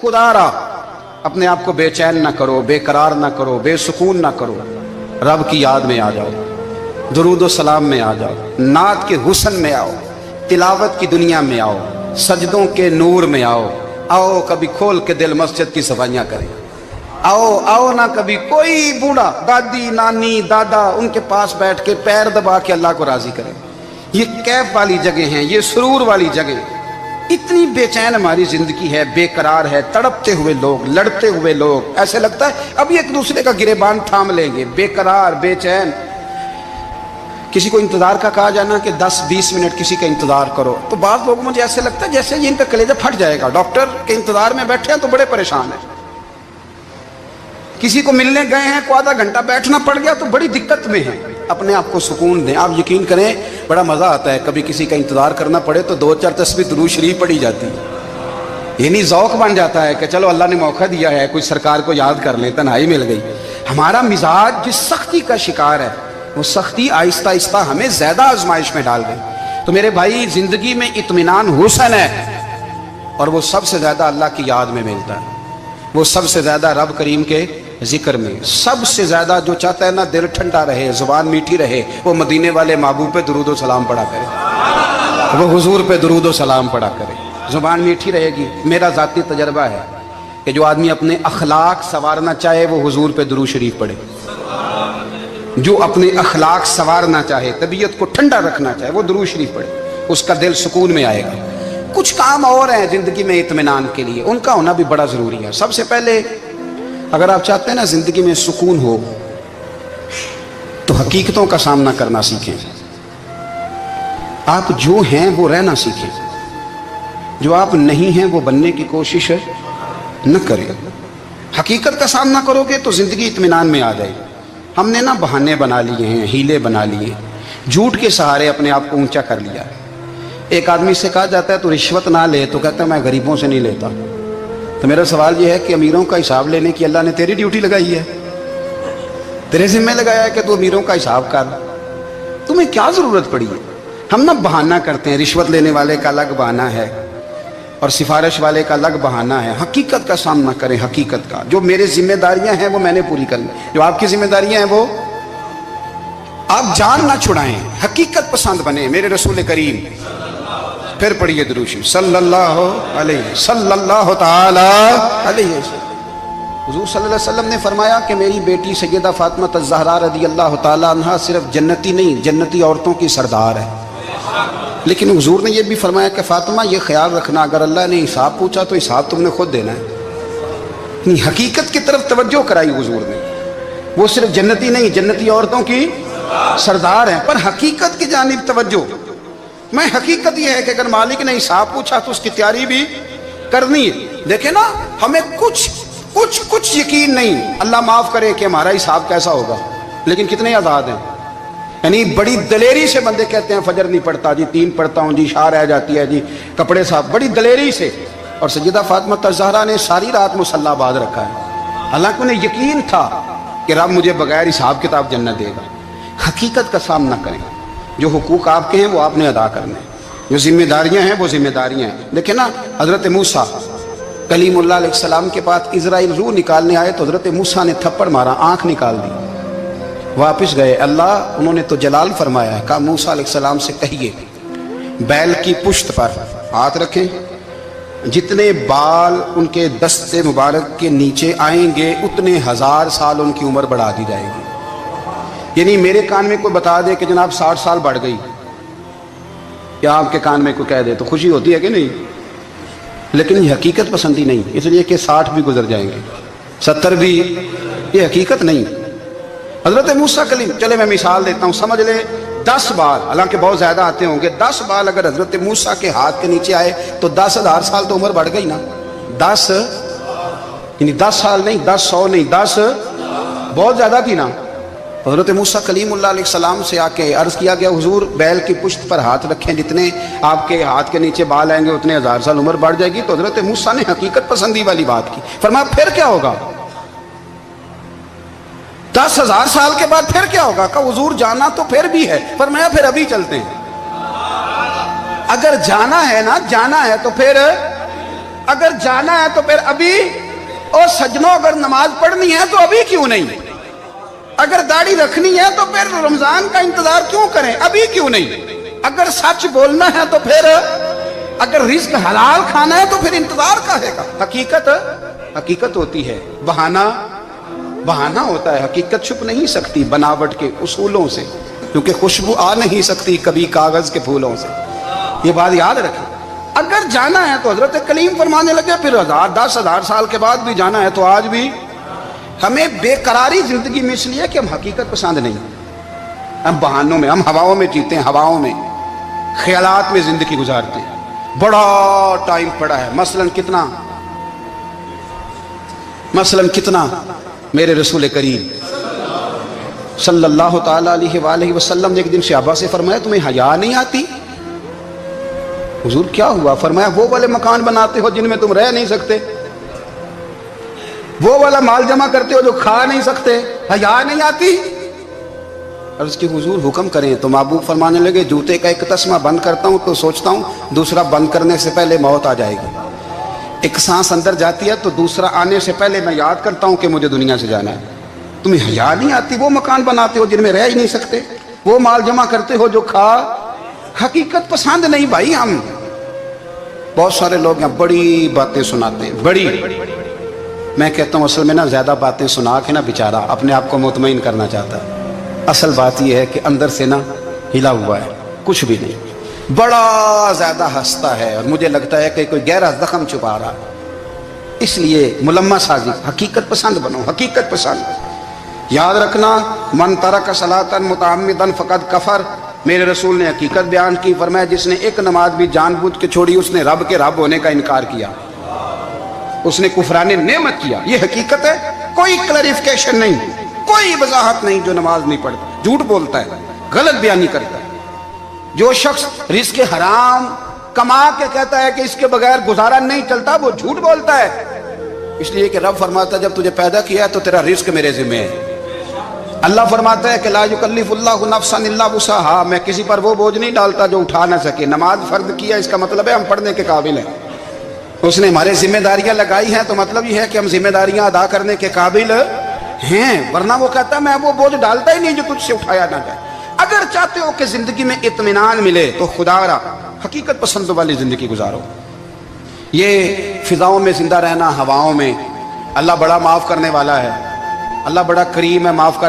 خدا را اپنے آپ کو بے چین نہ کرو، بے قرار نہ کرو، بے سکون نہ کرو، رب کی یاد میں آ جاؤ، درود و سلام میں آ جاؤ، نعت کے حسن میں آؤ، تلاوت کی دنیا میں آؤ، سجدوں کے نور میں آؤ، آؤ کبھی کھول کے دل مسجد کی صفائیاں کریں، آؤ آؤ نہ کبھی کوئی بوڑھا دادی نانی دادا ان کے پاس بیٹھ کے پیر دبا کے اللہ کو راضی کریں۔ یہ کیف والی جگہ ہیں، یہ سرور والی جگہ۔ اتنی بے چین ہماری زندگی ہے، بے قرار ہے، تڑپتے ہوئے لوگ، لڑتے ہوئے لوگ، ایسے لگتا ہے اب ایک دوسرے کا گریبان تھام لیں گے، بے قرار بے چین۔ کسی کو انتظار کا کہا جانا کہ 10-20 منٹ کسی کا انتظار کرو، تو بعض لوگوں مجھے ایسے لگتا ہے جیسے یہ ان کا کلیجہ پھٹ جائے گا، ڈاکٹر کے انتظار میں بیٹھے ہیں تو بڑے پریشان ہیں۔ کسی کو ملنے گئے ہیں کو آدھا گھنٹہ بیٹھنا پڑ گیا تو بڑی دقت میں ہیں۔ اپنے آپ کو سکون دیں۔ آپ یقین کریں بڑا مزہ آتا ہے، کبھی کسی کا انتظار کرنا پڑے تو 2-4 تسبیح درود شریف پڑھی جاتی ہے، یعنی ذوق بن جاتا ہے کہ چلو اللہ نے موقع دیا ہے، کوئی سرکار کو یاد کر لیں، تنہائی مل گئی۔ ہمارا مزاج جس سختی کا شکار ہے وہ سختی آہستہ آہستہ ہمیں زیادہ آزمائش میں ڈال گئی۔ تو میرے بھائی زندگی میں اطمینان حسن ہے، اور وہ سب سے زیادہ اللہ کی یاد میں ملتا ہے، وہ سب سے زیادہ رب کریم کے ذکر میں، سب سے زیادہ جو چاہتا ہے نا دل ٹھنڈا رہے، زبان میٹھی رہے، وہ مدینے والے محبوب پہ درود و سلام پڑھا کرے، وہ حضور پہ درود و سلام پڑھا کرے، زبان میٹھی رہے گی۔ میرا ذاتی تجربہ ہے کہ جو آدمی اپنے اخلاق سنوارنا چاہے وہ حضور پہ درود شریف پڑھے، جو اپنے اخلاق سنوارنا چاہے، طبیعت کو ٹھنڈا رکھنا چاہے، وہ درود شریف پڑھے، اس کا دل سکون میں آئے گا۔ کچھ کام اور ہیں زندگی میں اطمینان کے لیے، ان کا ہونا بھی بڑا ضروری ہے۔ سب سے پہلے اگر آپ چاہتے ہیں نا زندگی میں سکون ہو تو حقیقتوں کا سامنا کرنا سیکھیں۔ آپ جو ہیں وہ رہنا سیکھیں، جو آپ نہیں ہیں وہ بننے کی کوشش نہ کریں۔ حقیقت کا سامنا کرو گے تو زندگی اطمینان میں آ جائے گی۔ ہم نے نا بہانے بنا لیے ہیں، ہیلے بنا لیے، جھوٹ کے سہارے اپنے آپ کو اونچا کر لیا ہے۔ ایک آدمی سے کہا جاتا ہے تو رشوت نہ لے، تو کہتا ہے میں غریبوں سے نہیں لیتا۔ تو میرا سوال یہ ہے کہ امیروں کا حساب لینے کی اللہ نے تیری ڈیوٹی لگائی ہے، تیرے ذمہ لگایا ہے کہ تو امیروں کا حساب کر، تمہیں کیا ضرورت پڑی ہے؟ ہم نا بہانہ کرتے ہیں، رشوت لینے والے کا الگ بہانہ ہے اور سفارش والے کا الگ بہانہ ہے۔ حقیقت کا سامنا کریں، حقیقت کا، جو میرے ذمہ داریاں ہیں وہ میں نے پوری کرنی، جو آپ کی ذمہ داریاں ہیں وہ آپ جان نہ چھڑائیں، حقیقت پسند بنیں۔ میرے رسول کریم، پھر پڑھیے درود شریف صلی اللہ تعالی علیہ وسلم۔ حضور صلی اللہ علیہ وسلم نے فرمایا کہ میری بیٹی سیدہ فاطمہ الزہرا رضی اللہ تعالی عنہا صرف جنتی نہیں، جنتی عورتوں کی سردار ہے۔ لیکن حضور نے یہ بھی فرمایا کہ فاطمہ یہ خیال رکھنا اگر اللہ نے حساب پوچھا تو حساب تم نے خود دینا ہے۔ حقیقت کی طرف توجہ کرائی حضور نے، وہ صرف جنتی نہیں، جنتی عورتوں کی سردار ہیں، پر حقیقت کی جانب توجہ۔ میں حقیقت یہ ہے کہ اگر مالک نے حساب پوچھا تو اس کی تیاری بھی کرنی ہے۔ دیکھیں نا ہمیں کچھ یقین نہیں، اللہ معاف کرے کہ ہمارا حساب کیسا ہوگا، لیکن کتنے آزاد ہیں۔ یعنی بڑی دلیری سے بندے کہتے ہیں فجر نہیں پڑھتا جی، 3 پڑھتا ہوں جی، شاہ رہ جاتی ہے جی، کپڑے صاحب، بڑی دلیری سے۔ اور سیدہ فاطمہ الزہرا نے ساری رات مصلی باز رکھا ہے، حالانکہ انہیں یقین تھا کہ رب مجھے بغیر حساب کتاب جنت دے گا۔ حقیقت کا سامنا کریں، جو حقوق آپ کے ہیں وہ آپ نے ادا کرنے ہیں، جو ذمہ داریاں ہیں وہ ذمہ داریاں ہیں۔ دیکھیں نا حضرت موسیٰ کلیم اللہ علیہ السلام کے بعد اسرائیل روح نکالنے آئے تو حضرت موسیٰ نے تھپڑ مارا، آنکھ نکال دی، واپس گئے۔ اللہ انہوں نے تو جلال فرمایا ہے، کہا موسیٰ علیہ السلام سے کہیے بیل کی پشت پر ہاتھ رکھیں، جتنے بال ان کے دست مبارک کے نیچے آئیں گے اتنے 1000 سال ان کی عمر بڑھا دی جائے گی۔ یعنی میرے کان میں کوئی بتا دے کہ جناب 60 سال بڑھ گئی، یا آپ کے کان میں کوئی کہہ دے تو خوشی ہوتی ہے کہ نہیں؟ لیکن یہ حقیقت پسندی نہیں، اس لیے کہ 60 بھی گزر جائیں گے، 70 بھی، یہ حقیقت نہیں۔ حضرت موسیٰ کلیم، چلے میں مثال دیتا ہوں، سمجھ لیں 10 بال، حالانکہ بہت زیادہ آتے ہوں گے، 10 بال اگر حضرت موسیٰ کے ہاتھ کے نیچے آئے تو 10,000 سال تو عمر بڑھ گئی نا۔ 10 یعنی 10 سال نہیں، 10 100 نہیں، 10 بہت زیادہ تھی نا۔ حضرت موسیٰ کلیم اللہ علیہ السلام سے آ کے عرض کیا گیا حضور بیل کی پشت پر ہاتھ رکھیں، جتنے آپ کے ہاتھ کے نیچے بال آئیں گے اتنے 1000 سال عمر بڑھ جائے گی۔ تو حضرت موسیٰ نے حقیقت پسندی والی بات کی، فرمایا پھر کیا ہوگا؟ 10,000 سال کے بعد پھر کیا ہوگا؟ کہا حضور جانا تو پھر بھی ہے، فرمایا پھر ابھی چلتے ہیں۔ اگر جانا ہے نا، جانا ہے تو پھر اگر جانا ہے تو پھر ابھی، اور سجنوں اگر نماز پڑھنی ہے تو ابھی کیوں نہیں؟ اگر داڑھی رکھنی ہے تو پھر رمضان کا انتظار کیوں کریں؟ ابھی کیوں نہیں؟ اگر سچ بولنا ہے تو پھر، اگر رزق حلال کھانا ہے تو پھر انتظار کا ہے گا؟ حقیقت ہوتی ہے، بہانہ ہوتا ہے، حقیقت چھپ نہیں سکتی بناوٹ کے اصولوں سے، کیونکہ خوشبو آ نہیں سکتی کبھی کاغذ کے پھولوں سے، یہ بات یاد رکھیں۔ اگر جانا ہے تو حضرت کلیم فرمانے لگے پھر 10,000 سال کے بعد بھی جانا ہے، تو آج بھی ہمیں بے قراری زندگی میں اس لیے کہ ہم حقیقت پسند نہیں، ہم بہانوں میں، ہم ہواؤں میں جیتے ہیں، ہواؤں میں، خیالات میں زندگی گزارتے ہیں۔ بڑا ٹائم پڑا ہے، مثلاً کتنا میرے رسول کریم صلی اللہ تعالیٰ علیہ وآلہ وسلم نے ایک دن صحابہ سے فرمایا تمہیں حیا نہیں آتی؟ حضور کیا ہوا؟ فرمایا وہ والے مکان بناتے ہو جن میں تم رہ نہیں سکتے، وہ والا مال جمع کرتے ہو جو کھا نہیں سکتے، حیا نہیں آتی؟ عرض کی حضور حکم کریں، تو محبوب فرمانے لگے جوتے کا ایک تسمہ بند کرتا ہوں تو سوچتا ہوں دوسرا بند کرنے سے پہلے موت آ جائے گی، ایک سانس اندر جاتی ہے تو دوسرا آنے سے پہلے میں یاد کرتا ہوں کہ مجھے دنیا سے جانا ہے۔ تمہیں حیا نہیں آتی؟ وہ مکان بناتے ہو جن میں رہ ہی نہیں سکتے، وہ مال جمع کرتے ہو جو کھا، حقیقت پسند نہیں بھائی ہم۔ بہت سارے لوگ ہیں بڑی باتیں سناتے ہیں، بڑی، میں کہتا ہوں اصل میں نا زیادہ باتیں سنا کے نا بیچارہ اپنے آپ کو مطمئن کرنا چاہتا ہے، اصل بات یہ ہے کہ اندر سے نا ہلا ہوا ہے، کچھ بھی نہیں، بڑا زیادہ ہنستا ہے اور مجھے لگتا ہے کہ کوئی گہرا زخم چھپا رہا، اس لیے ملمہ سازی، حقیقت پسند بنو، حقیقت پسند۔ یاد رکھنا من ترک صلاۃ متعمدا فقد کفر، میرے رسول نے حقیقت بیان کی، فرمایا جس نے ایک نماز بھی جان بوجھ کے چھوڑی اس نے رب کے رب ہونے کا انکار کیا، اس نے کفران نعمت کیا، یہ حقیقت ہے، کوئی کلیریفیکیشن نہیں، کوئی وضاحت نہیں۔ جو نماز نہیں پڑھتا جھوٹ بولتا ہے، غلط بیانی کرتا ہے، جو شخص رزق حرام کما کے کہتا ہے کہ اس کے بغیر گزارا نہیں چلتا، وہ جھوٹ بولتا ہے، اس لیے کہ رب فرماتا ہے جب تجھے پیدا کیا ہے تو تیرا رزق میرے ذمہ ہے۔ اللہ فرماتا ہے کہ لا یکلف اللہ نفسا الا وسعہا، میں کسی پر وہ بوجھ نہیں ڈالتا جو اٹھا نہ سکے۔ نماز فرض کیا اس کا مطلب ہے ہم پڑھنے کے قابل ہیں، اس نے ہمارے ذمہ داریاں لگائی ہیں تو مطلب یہ ہے کہ ہم ذمہ داریاں ادا کرنے کے قابل ہیں، ورنہ وہ کہتا ہے میں وہ بوجھ ڈالتا ہی نہیں جو تجھ سے اٹھایا نہ جائے۔ اگر چاہتے ہو کہ زندگی میں اطمینان ملے تو خدا را حقیقت پسند والی زندگی گزارو۔ یہ فضاؤں میں زندہ رہنا، ہواؤں میں، اللہ بڑا معاف کرنے والا ہے، اللہ بڑا کریم ہے، معاف کر